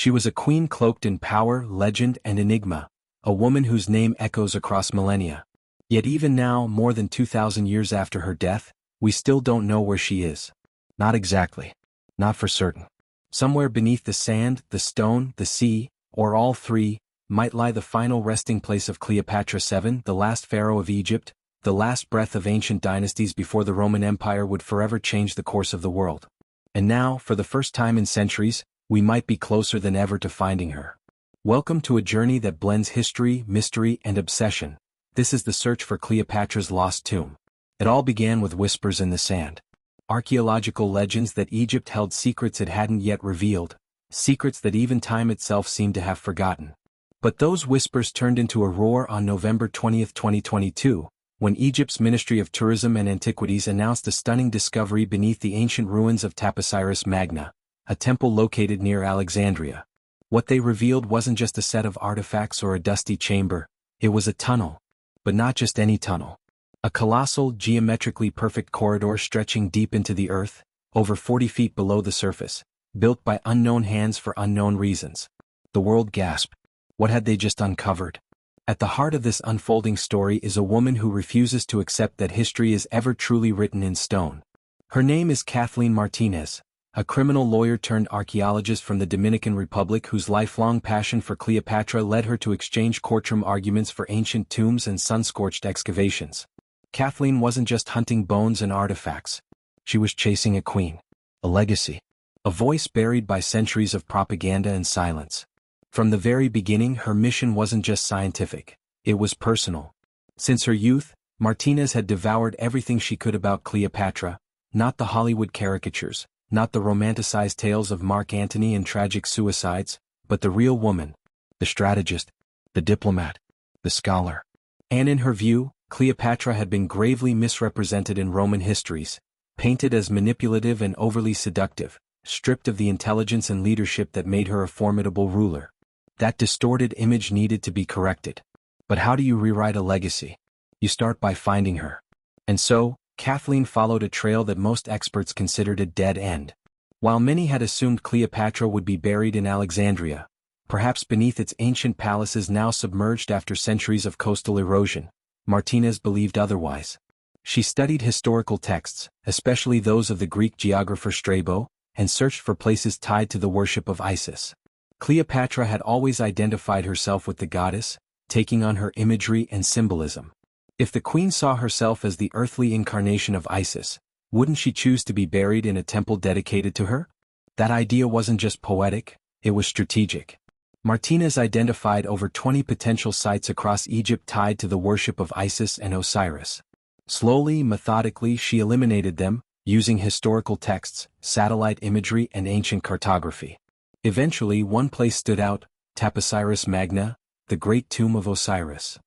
She was a queen cloaked in power, legend, and enigma, a woman whose name echoes across millennia. Yet even now, more than 2,000 years after her death, we still don't know where she is. Not exactly. Not for certain. Somewhere beneath the sand, the stone, the sea, or all three, might lie the final resting place of Cleopatra VII, the last pharaoh of Egypt, the last breath of ancient dynasties before the Roman Empire would forever change the course of the world. And now, for the first time in centuries, we might be closer than ever to finding her. Welcome to a journey that blends history, mystery, and obsession. This is the search for Cleopatra's lost tomb. It all began with whispers in the sand. Archaeological legends that Egypt held secrets it hadn't yet revealed, secrets that even time itself seemed to have forgotten. But those whispers turned into a roar on November 20, 2022, when Egypt's Ministry of Tourism and Antiquities announced a stunning discovery beneath the ancient ruins of Taposiris Magna, a temple located near Alexandria. What they revealed wasn't just a set of artifacts or a dusty chamber, it was a tunnel. But not just any tunnel. A colossal, geometrically perfect corridor stretching deep into the earth, over 40 feet below the surface, built by unknown hands for unknown reasons. The world gasped. What had they just uncovered? At the heart of this unfolding story is a woman who refuses to accept that history is ever truly written in stone. Her name is Kathleen Martinez, a criminal lawyer turned archaeologist from the Dominican Republic whose lifelong passion for Cleopatra led her to exchange courtroom arguments for ancient tombs and sun-scorched excavations. Kathleen wasn't just hunting bones and artifacts. She was chasing a queen, a legacy, a voice buried by centuries of propaganda and silence. From the very beginning, her mission wasn't just scientific, it was personal. Since her youth, Martinez had devoured everything she could about Cleopatra, not the Hollywood caricatures, not the romanticized tales of Mark Antony and tragic suicides, but the real woman, the strategist, the diplomat, the scholar. And in her view, Cleopatra had been gravely misrepresented in Roman histories, painted as manipulative and overly seductive, stripped of the intelligence and leadership that made her a formidable ruler. That distorted image needed to be corrected. But how do you rewrite a legacy? You start by finding her. And so, Kathleen followed a trail that most experts considered a dead end. While many had assumed Cleopatra would be buried in Alexandria, perhaps beneath its ancient palaces now submerged after centuries of coastal erosion, Martinez believed otherwise. She studied historical texts, especially those of the Greek geographer Strabo, and searched for places tied to the worship of Isis. Cleopatra had always identified herself with the goddess, taking on her imagery and symbolism. If the queen saw herself as the earthly incarnation of Isis, wouldn't she choose to be buried in a temple dedicated to her? That idea wasn't just poetic, it was strategic. Martinez identified over 20 potential sites across Egypt tied to the worship of Isis and Osiris. Slowly, methodically, she eliminated them, using historical texts, satellite imagery, and ancient cartography. Eventually, one place stood out, Taposiris Magna, the great tomb of Osiris.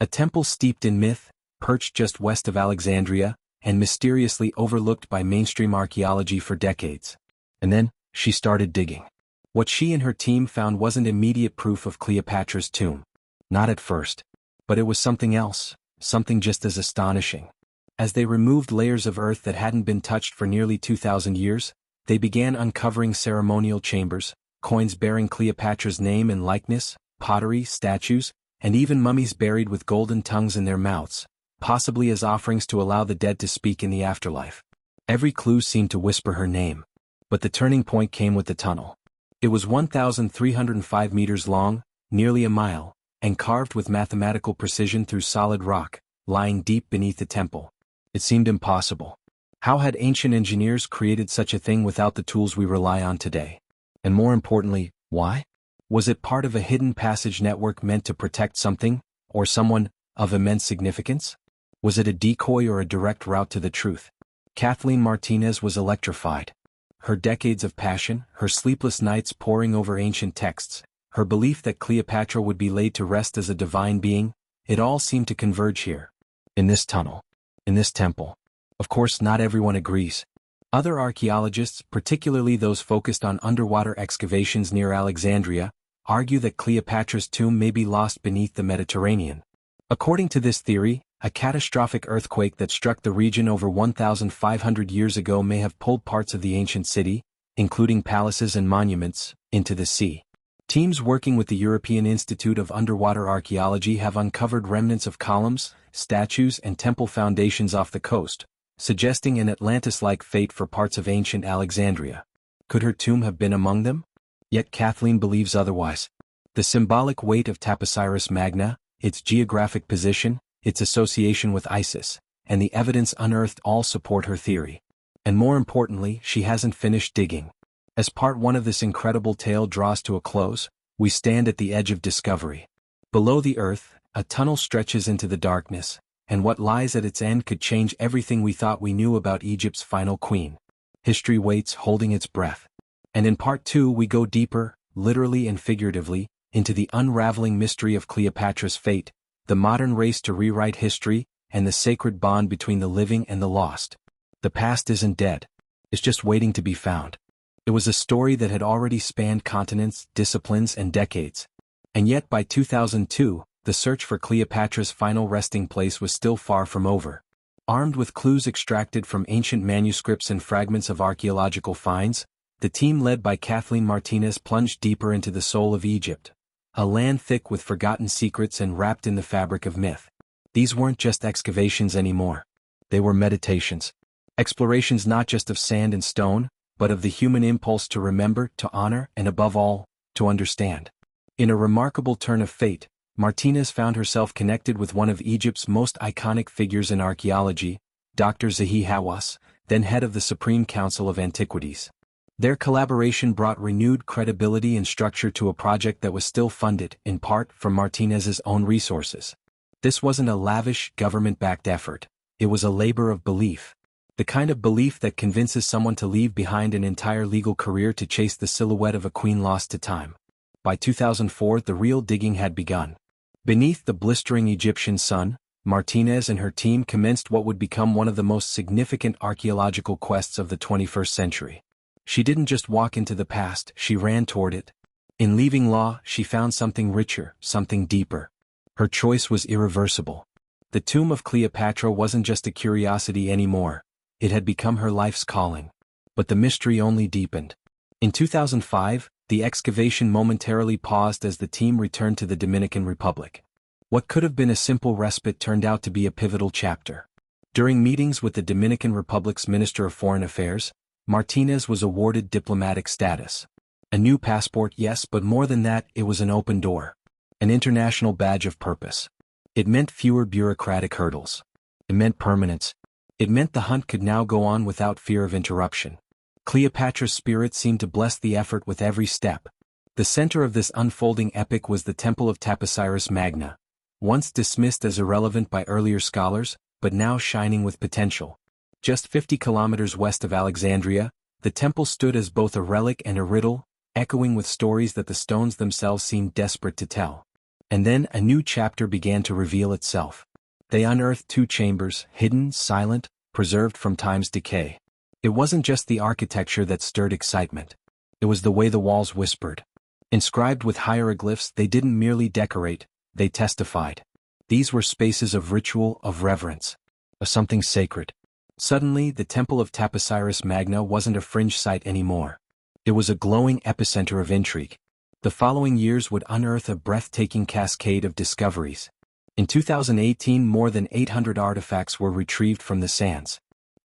A temple steeped in myth, perched just west of Alexandria, and mysteriously overlooked by mainstream archaeology for decades. And then, she started digging. What she and her team found wasn't immediate proof of Cleopatra's tomb. Not at first. But it was something else, something just as astonishing. As they removed layers of earth that hadn't been touched for nearly 2,000 years, they began uncovering ceremonial chambers, coins bearing Cleopatra's name and likeness, pottery, statues, and even mummies buried with golden tongues in their mouths, possibly as offerings to allow the dead to speak in the afterlife. Every clue seemed to whisper her name. But the turning point came with the tunnel. It was 1,305 meters long, nearly a mile, and carved with mathematical precision through solid rock, lying deep beneath the temple. It seemed impossible. How had ancient engineers created such a thing without the tools we rely on today? And more importantly, why? Was it part of a hidden passage network meant to protect something, or someone, of immense significance? Was it a decoy or a direct route to the truth? Kathleen Martinez was electrified. Her decades of passion, her sleepless nights poring over ancient texts, her belief that Cleopatra would be laid to rest as a divine being, it all seemed to converge here. In this tunnel. In this temple. Of course, not everyone agrees. Other archaeologists, particularly those focused on underwater excavations near Alexandria, argue that Cleopatra's tomb may be lost beneath the Mediterranean. According to this theory, a catastrophic earthquake that struck the region over 1,500 years ago may have pulled parts of the ancient city, including palaces and monuments, into the sea. Teams working with the European Institute of Underwater Archaeology have uncovered remnants of columns, statues and temple foundations off the coast, suggesting an Atlantis-like fate for parts of ancient Alexandria. Could her tomb have been among them? Yet Kathleen believes otherwise. The symbolic weight of Taposiris Magna, its geographic position, its association with Isis, and the evidence unearthed all support her theory. And more importantly, she hasn't finished digging. As part one of this incredible tale draws to a close, we stand at the edge of discovery. Below the earth, a tunnel stretches into the darkness, and what lies at its end could change everything we thought we knew about Egypt's final queen. History waits, holding its breath. And in part two we go deeper, literally and figuratively, into the unraveling mystery of Cleopatra's fate, the modern race to rewrite history, and the sacred bond between the living and the lost. The past isn't dead. It's just waiting to be found. It was a story that had already spanned continents, disciplines, and decades. And yet by 2002, the search for Cleopatra's final resting place was still far from over. Armed with clues extracted from ancient manuscripts and fragments of archaeological finds, the team led by Kathleen Martinez plunged deeper into the soul of Egypt, a land thick with forgotten secrets and wrapped in the fabric of myth. These weren't just excavations anymore. They were meditations. Explorations not just of sand and stone, but of the human impulse to remember, to honor, and above all, to understand. In a remarkable turn of fate, Martinez found herself connected with one of Egypt's most iconic figures in archaeology, Dr. Zahi Hawass, then head of the Supreme Council of Antiquities. Their collaboration brought renewed credibility and structure to a project that was still funded, in part, from Martinez's own resources. This wasn't a lavish, government-backed effort. It was a labor of belief. The kind of belief that convinces someone to leave behind an entire legal career to chase the silhouette of a queen lost to time. By 2004, the real digging had begun. Beneath the blistering Egyptian sun, Martinez and her team commenced what would become one of the most significant archaeological quests of the 21st century. She didn't just walk into the past, she ran toward it. In leaving law, she found something richer, something deeper. Her choice was irreversible. The tomb of Cleopatra wasn't just a curiosity anymore. It had become her life's calling. But the mystery only deepened. In 2005, the excavation momentarily paused as the team returned to the Dominican Republic. What could have been a simple respite turned out to be a pivotal chapter. During meetings with the Dominican Republic's Minister of Foreign Affairs, Martinez was awarded diplomatic status. A new passport, yes, but more than that, it was an open door. An international badge of purpose. It meant fewer bureaucratic hurdles. It meant permanence. It meant the hunt could now go on without fear of interruption. Cleopatra's spirit seemed to bless the effort with every step. The center of this unfolding epic was the Temple of Taposiris Magna, once dismissed as irrelevant by earlier scholars, but now shining with potential. Just 50 kilometers west of Alexandria, the temple stood as both a relic and a riddle, echoing with stories that the stones themselves seemed desperate to tell. And then a new chapter began to reveal itself. They unearthed two chambers, hidden, silent, preserved from time's decay. It wasn't just the architecture that stirred excitement. It was the way the walls whispered. Inscribed with hieroglyphs, they didn't merely decorate, they testified. These were spaces of ritual, of reverence, of something sacred. Suddenly, the Temple of Taposiris Magna wasn't a fringe site anymore. It was a glowing epicenter of intrigue. The following years would unearth a breathtaking cascade of discoveries. In 2018, more than 800 artifacts were retrieved from the sands.